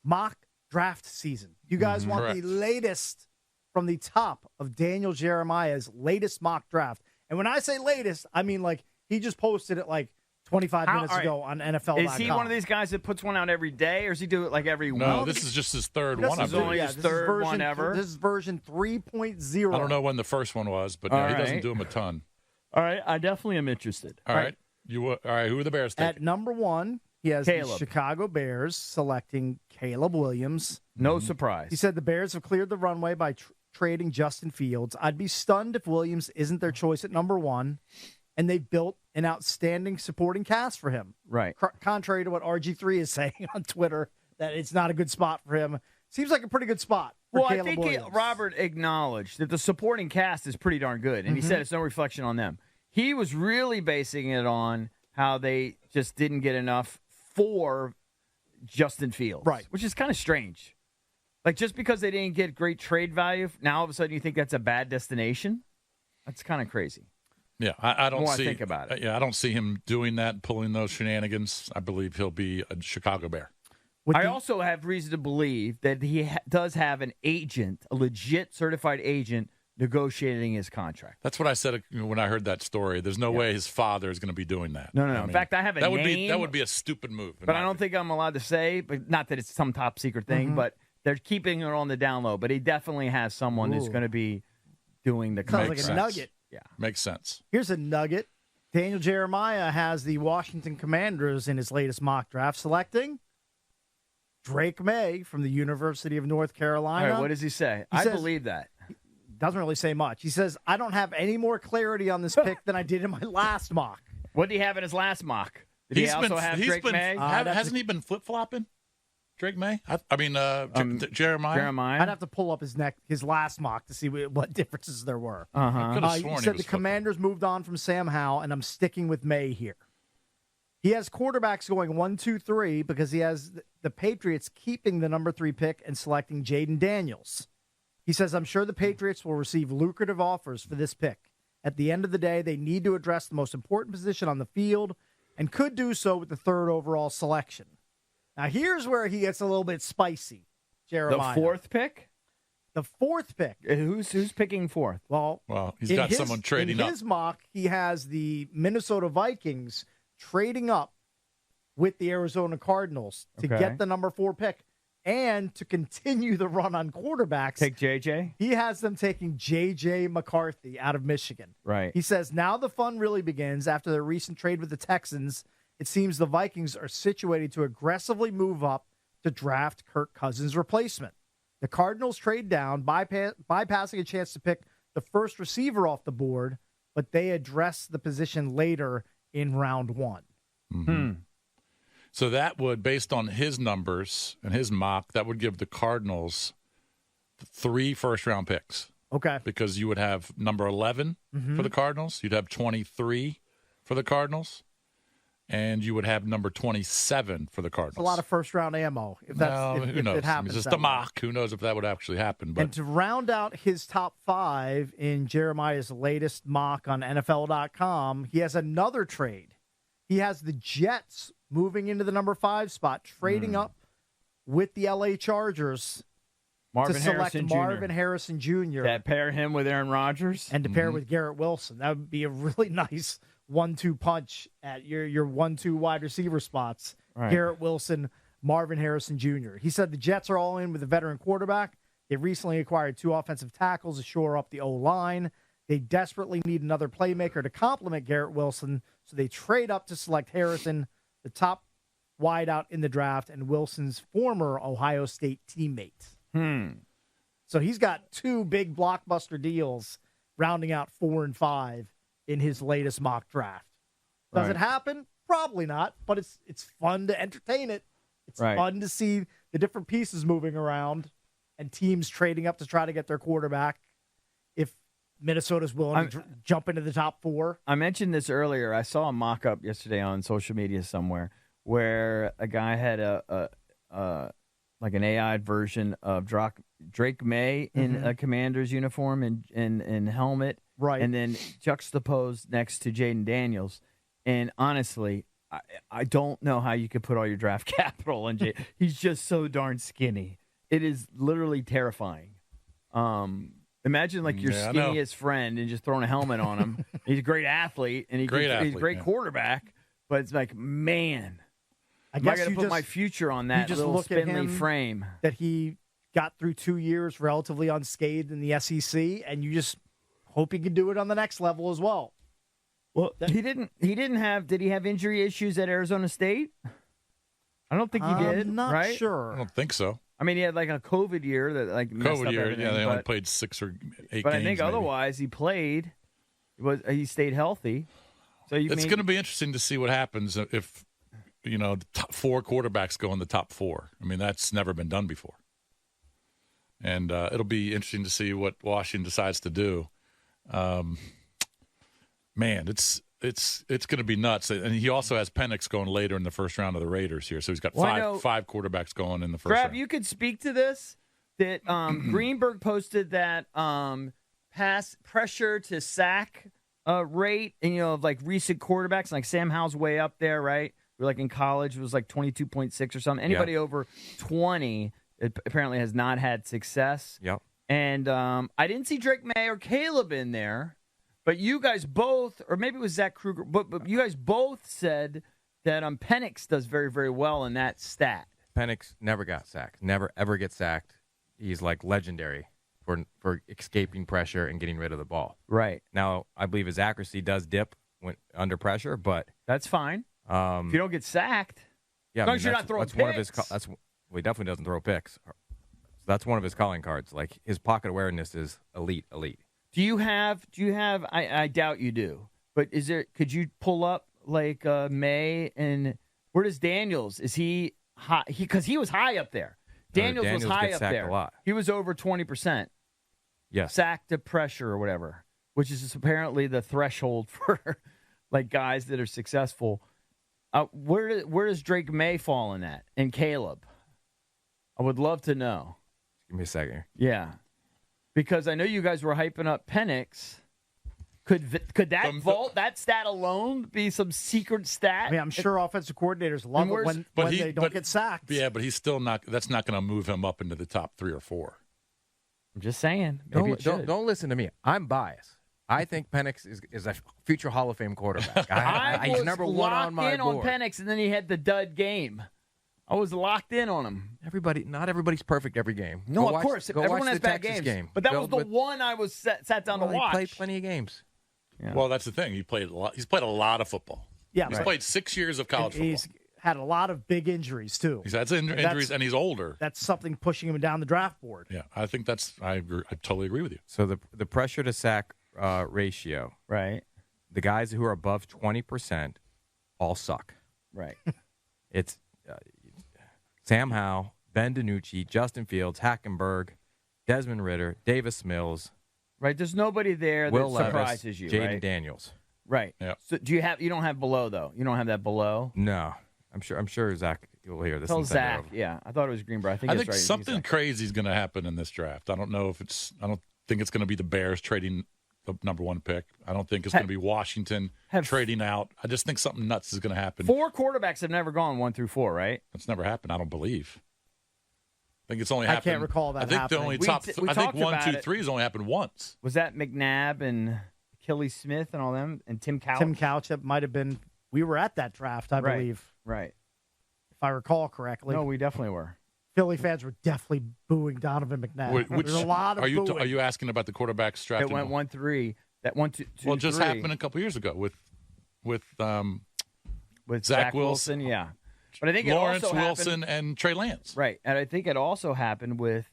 mock draft season. You guys want correct. the latest from the top of Daniel Jeremiah's latest mock draft. And when I say latest, I mean like he just posted it like 25 minutes ago on NFL.com. Is he one of these guys that puts one out every day, or does he do it like every week? No, this is just his third one. This is only his third one ever. This is version 3.0. I don't know when the first one was, but no, he doesn't do them a ton. All right, I definitely am interested. All right. All right, who are the Bears taking? At number 1, he has the Chicago Bears selecting Caleb Williams. No surprise. He said the Bears have cleared the runway by trading Justin Fields. I'd be stunned if Williams isn't their choice at number 1, and they've built an outstanding supporting cast for him. Right. Contrary to what RG3 is saying on Twitter, that it's not a good spot for him. Seems like a pretty good spot for Caleb I think Williams. Robert acknowledged that the supporting cast is pretty darn good, and he said it's no reflection on them. He was really basing it on how they just didn't get enough for Justin Fields. Right. Which is kind of strange. Like, just because they didn't get great trade value, now all of a sudden you think that's a bad destination? That's kind of crazy. Yeah, I don't see. Think about it. Yeah, I don't see him doing that, pulling those shenanigans. I believe he'll be a Chicago Bear. I also have reason to believe that he does have an agent, a legit certified agent, negotiating his contract. That's what I said when I heard that story. There's no way his father is going to be doing that. No. In fact, I have a name. That would be a stupid move. But I don't think I'm allowed to say. But not that it's some top secret thing. But they're keeping it on the down low. But he definitely has someone who's going to be doing the Sounds contract. like a nugget. Yeah, makes sense. Here's a nugget. Daniel Jeremiah has the Washington Commanders in his latest mock draft selecting Drake May from the University of North Carolina. All right, what does he say? I believe that. Doesn't really say much. He says, I don't have any more clarity on this pick than I did in my last mock. What did he have in his last mock? Did he also have Drake May? Hasn't he been flip-flopping? Drake May? Jeremiah? I'd have to pull up his last mock to see what differences there were. I could have He sworn said he was the Commanders moved on from Sam Howell, and I'm sticking with May here. He has quarterbacks going 1, 2, 3 because he has the Patriots keeping the number 3 pick and selecting Jaden Daniels. He says, I'm sure the Patriots will receive lucrative offers for this pick. At the end of the day, they need to address the most important position on the field and could do so with the 3rd overall selection. Now, here's where he gets a little bit spicy, Jeremiah. The 4th pick? The 4th pick. Who's picking 4th? Well, he's got someone trading up. In his mock, he has the Minnesota Vikings trading up with the Arizona Cardinals to get the number 4 pick and to continue the run on quarterbacks. Take JJ? He has them taking J.J. McCarthy out of Michigan. Right. He says, now the fun really begins after their recent trade with the Texans. It seems the Vikings are situated to aggressively move up to draft Kirk Cousins' replacement. The Cardinals trade down, bypassing a chance to pick the first receiver off the board, but they address the position later in round 1. Mm-hmm. So that would, based on his numbers and his mock, that would give the Cardinals 3 first-round picks. Okay. Because you would have number 11 for the Cardinals. You'd have 23 for the Cardinals. And you would have number 27 for the Cardinals. It's a lot of first-round ammo. If who knows? It happens. It's just a mock. Who knows if that would actually happen? But and to round out his top 5 in Jeremiah's latest mock on NFL.com, he has another trade. He has the Jets moving into the number 5 spot, trading up with the L.A. Chargers to select Marvin Harrison Jr. That pair him with Aaron Rodgers? And to pair with Garrett Wilson. That would be a really nice 1-2 punch at your 1-2 wide receiver spots. Right. Garrett Wilson, Marvin Harrison Jr. He said the Jets are all in with a veteran quarterback. They recently acquired 2 offensive tackles to shore up the O-line. They desperately need another playmaker to complement Garrett Wilson, so they trade up to select Harrison, the top wideout in the draft, and Wilson's former Ohio State teammate. So he's got 2 big blockbuster deals rounding out 4 and 5 in his latest mock draft. Does it happen? Probably not, but it's fun to entertain it. It's fun to see the different pieces moving around and teams trading up to try to get their quarterback if Minnesota's willing to jump into the top 4. I mentioned this earlier. I saw a mock-up yesterday on social media somewhere where a guy had like an AI version of Drake May in a Commander's uniform and helmet. Right. And then juxtaposed next to Jaden Daniels. And honestly, I don't know how you could put all your draft capital on Jay. He's just so darn skinny. It is literally terrifying. Imagine like your skinniest friend and just throwing a helmet on him. He's a great athlete and he's a great quarterback, but it's like, man, I got to put my future on that little spindly frame. That he got through 2 years relatively unscathed in the SEC, and you just hope he can do it on the next level as well. Well, he didn't have. Did he have injury issues at Arizona State? I don't think he did. I'm not sure. I don't think so. I mean, he had like a COVID year that like messed up everything, they only played 6 or 8 games. But I think otherwise he played. He stayed healthy. So it's going to be interesting to see what happens if the top 4 quarterbacks go in the top 4. I mean, that's never been done before, and it'll be interesting to see what Washington decides to do. Man, it's going to be nuts. And he also has Penix going later in the first round of the Raiders here. So he's got five quarterbacks going in the first round. You could speak to this, that Greenberg posted that pass pressure to sack rate, and, of like recent quarterbacks, like Sam Howell's way up there, right? We're like in college, it was like 22.6 or something. Anybody over 20 apparently has not had success. Yep. And I didn't see Drake May or Caleb in there. But you guys both, or maybe it was Zach Kruger, but you guys both said that Penix does very, very well in that stat. Penix never got sacked. Never, ever gets sacked. He's like legendary for escaping pressure and getting rid of the ball. Right. Now, I believe his accuracy does dip when under pressure, but that's fine. If you don't get sacked, yeah, as long as you're not throwing picks. One of his. He definitely doesn't throw picks. So that's one of his calling cards. Like his pocket awareness is elite. Do you have? I doubt you do. But could you pull up like May and where does Daniels? Is he high? Because he was high up there. Daniels was high up there. A lot. He was over 20%. Yes. Sack to pressure or whatever, which is apparently the threshold for like guys that are successful. Where does Drake May fall in that? And Caleb? I would love to know. Give me a second. Yeah. Because I know you guys were hyping up Penix. Could that stat alone be some secret stat? I mean, I'm sure offensive coordinators love it when they don't get sacked. Yeah, but he's still not. That's not going to move him up into the top 3 or 4. I'm just saying. Don't listen to me. I'm biased. I think Penix is a future Hall of Fame quarterback. He's number one on my board. On Penix, and then he had the dud game. I was locked in on him. Not everybody's perfect every game. No, of course. Everyone has bad games. But that was the one I was sat down to watch. He played plenty of games. Yeah. Well, that's the thing. He played a lot. He's played a lot of football. Yeah, he's played 6 years of college football. He's had a lot of big injuries too. He's had injuries, and he's older. That's something pushing him down the draft board. Yeah, I think that's. I totally agree with you. So the pressure to sack ratio, right? The guys who are above 20% all suck. Right. It's Sam Howell, Ben DiNucci, Justin Fields, Hackenberg, Desmond Ridder, Davis Mills. Right. There's nobody there that surprises you. Jaden right? Daniels. Right. Yeah. So you don't have below though. You don't have that below. No. I'm sure Zach will hear this. Tell Zach. Yeah. I thought it was Greenberg. I think right. Something crazy is going to happen in this draft. I don't think it's going to be the Bears trading the number 1 pick. I don't think it's going to be Washington trading out. I just think something nuts is going to happen. 4 quarterbacks have never gone 1 through 4, right? That's never happened. I don't believe. I think it's only happened. I can't recall that. I think happening. the only top. I think 1, 2, 3 has only happened once. Was that McNabb and Achilles Smith and all them and Tim Couch? Tim Couch. It might have been. We were at that draft, I believe. Right. If I recall correctly. No, we definitely were. Philly fans were definitely booing Donovan McNabb. There's a lot of booing. Are you asking about the quarterbacks drafted? It went 1-3. That 1, 2, 2 Well, it just 3. happened a couple years ago with Zach Wilson. Yeah. But I think Lawrence it also Wilson and Trey Lance. Right. And I think it also happened with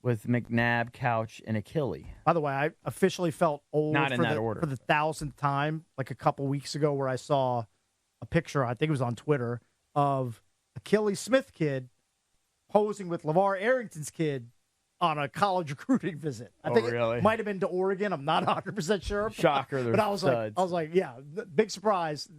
McNabb, Couch, and Achilles. By the way, I officially felt old Not in that order. For the 1,000th time, like a couple weeks ago, where I saw a picture, I think it was on Twitter, of Achilles Smith kid posing with LeVar Arrington's kid on a college recruiting visit. I think really? It might have been to Oregon. I'm not 100% sure. Shocker. But I was like, yeah, big surprise.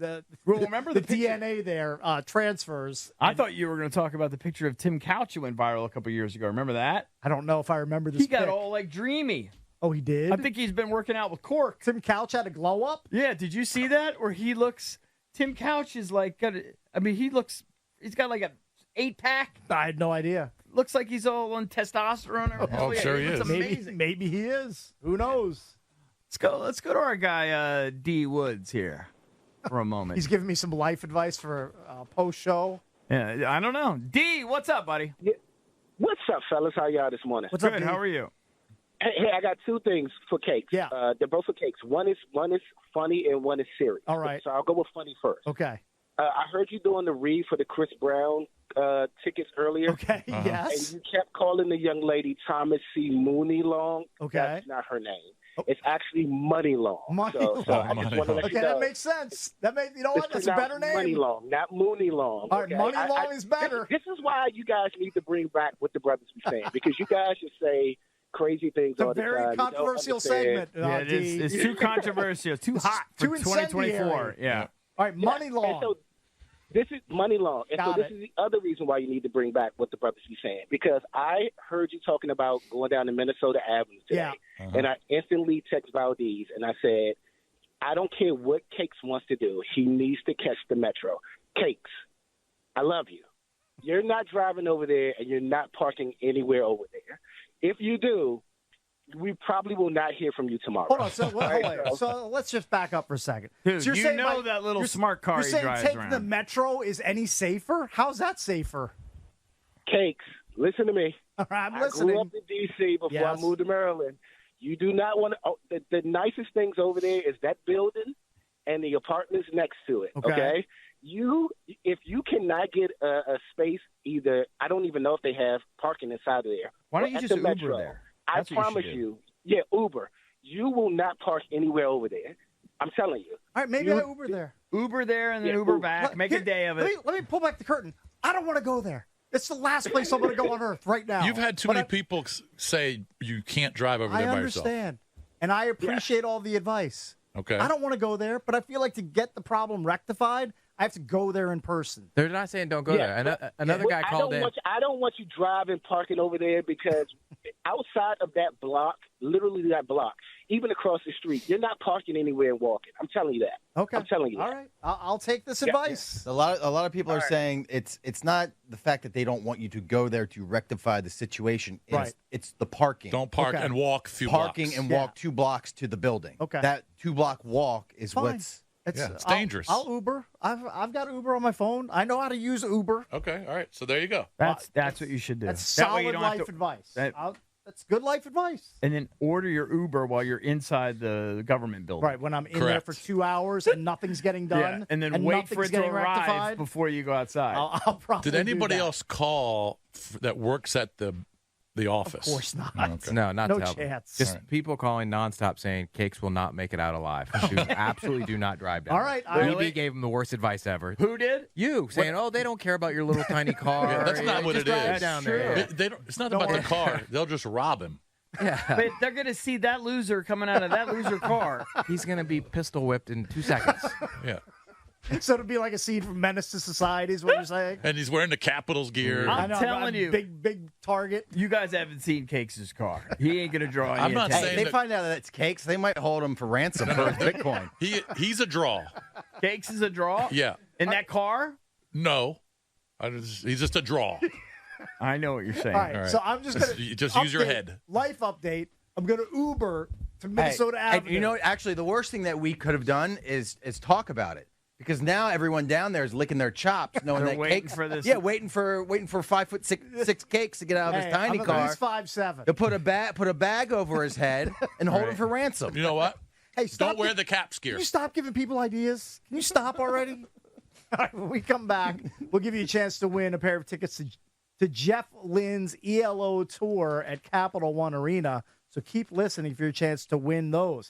Remember the DNA there transfers. I thought you were going to talk about the picture of Tim Couch that went viral a couple years ago. Remember that? I don't know if I remember this. He got all like dreamy. Oh, he did? I think he's been working out with Cork. Tim Couch had a glow up? Yeah, did you see that? Where he looks Tim Couch is like he's got like a 8-pack. I had no idea. Looks like he's all on testosterone. Oh, sure he looks is. amazing. Maybe he is. Who knows? Let's go to our guy D Woods here for a moment. He's giving me some life advice for post show. Yeah, I don't know. D, what's up, buddy? Yeah. What's up, fellas? How y'all this morning? What's Good. up, D? How are you? Hey, I got two things for cakes. Yeah. They're both for cakes. One is funny and one is serious. All right. So I'll go with funny first. Okay. I heard you doing the read for the Chris Brown tickets earlier. Okay. Uh-huh. Yes. And you kept calling the young lady Thomas C. Mooney Long. Okay. That's not her name. It's actually Money Long. Money so Long. I just want to let Okay, you know. that makes sense. You know what? It's That's a better pronounced Money name. Long, not Mooney Long. All right, okay? Money Long is better. This is why you guys need to bring back what the brothers be saying, because you guys just say crazy things It's a all the time. very You don't controversial understand. segment. Yeah, it is. D. It's too controversial, too hot too for 2024. incendiary. Yeah. All right, Money And Long. so this is Money Long. And Got so this it. is the other reason why you need to bring back what the brothers be saying, because I heard you talking about going down to Minnesota Avenue today, Yeah. and I instantly text Valdez, and I said, I don't care what Cakes wants to do. He needs to catch the Metro. Cakes, I love you. You're not driving over there, and you're not parking anywhere over there. If you do, we probably will not hear from you tomorrow. Hold on. So, Right, so let's just back up for a second. Dude, So you're you saying know that little smart car You're he saying drives taking around. the Metro is any safer? How's that safer? Cakes, listen to me. All right, I'm I listening. grew up in D.C. before Yes. I moved to Maryland. You do not want to. Oh, the nicest things over there is that building and the apartments next to it. Okay. If you cannot get a space, either I don't even know if they have parking inside of there. Why don't or you at just the Uber Metro. there? I That's what you promise should do. you. Yeah, Uber. You will not park anywhere over there. I'm telling you. All right, maybe I Uber there. Uber there and then Yeah, Uber Uber. back. Make a day of it. Let me pull back the curtain. I don't want to go there. It's the last place I'm going to go on earth right now. You've had too But many people say you can't drive over I there by yourself. understand, and I appreciate all the advice. Okay. I don't want to go there, but I feel like to get the problem rectified, I have to go there in person. They're not saying don't go Yeah, there. Another guy called in. I don't want you driving, parking over there, because outside of that block, literally that block, even across the street, you're not parking anywhere and walking. I'm telling you that. Okay. I'm telling you All that. right. I'll take this advice. A lot of people are saying it's not the fact that they don't want you to go there to rectify the situation. Right. It's the parking. Don't park Okay. and walk a few parking blocks. and Yeah. walk 2 blocks to the building. Okay. That 2-block walk is Fine. what's It's I'll- dangerous. I'll Uber. I've got Uber on my phone. I know how to use Uber. Okay. All right. So there you go. That's what you should do. That's That way you solid don't have life to- advice. that- That's good life advice. And then order your Uber while you're inside the government building. Right, when I'm in there Correct. for 2 hours and nothing's getting done, Yeah, and then wait for nothing's it to getting arrive rectified, before you go outside. I'll probably Did anybody do that. else call that works at the office? Of course not. Okay. No, not No to help. chance. Just All right. people calling nonstop saying Cakes will not make it out alive. Absolutely do not drive down. All right, there. Really? BB gave him the worst advice ever. Who did? You saying, "Oh, they don't care about your little tiny car." Yeah, that's not what Just it drive is. down True. there. They don't, it's not Don't about the worry. car. They'll just rob him. Yeah, But they're going to see that loser coming out of that loser car. he's gonna be pistol whipped in 2 seconds. Yeah. So it'd be like a scene from Menace to Society, is what you're saying? And he's wearing the Capitals gear. I'm I know, telling you. big target. You guys haven't seen Cakes' car. He ain't going to draw any I'm not attention. Hey, saying they that- find out that it's Cakes, they might hold him for ransom for Bitcoin. He's a draw. Cakes is a draw? Yeah. In that car? No. He's just a draw. I know what you're saying. All right, All right. so I'm just going to Just use your head. Life update. I'm going to Uber to Hey, Minnesota and Avenue. you know, actually, the worst thing that we could have done is talk about it. Because now everyone down there is licking their chops, knowing They're that waiting Cakes, for this- yeah, waiting for 5'6" Cakes to get out of Hey, his tiny I'm at car. least 5'7". He'll put a bag over his head and hold him for ransom. You know what? Hey, stop Don't wear the Caps gear. Can you stop giving people ideas? Can you stop already? All right, when we come back, we'll give you a chance to win a pair of tickets to Jeff Lynn's ELO tour at Capital One Arena. So keep listening for your chance to win those.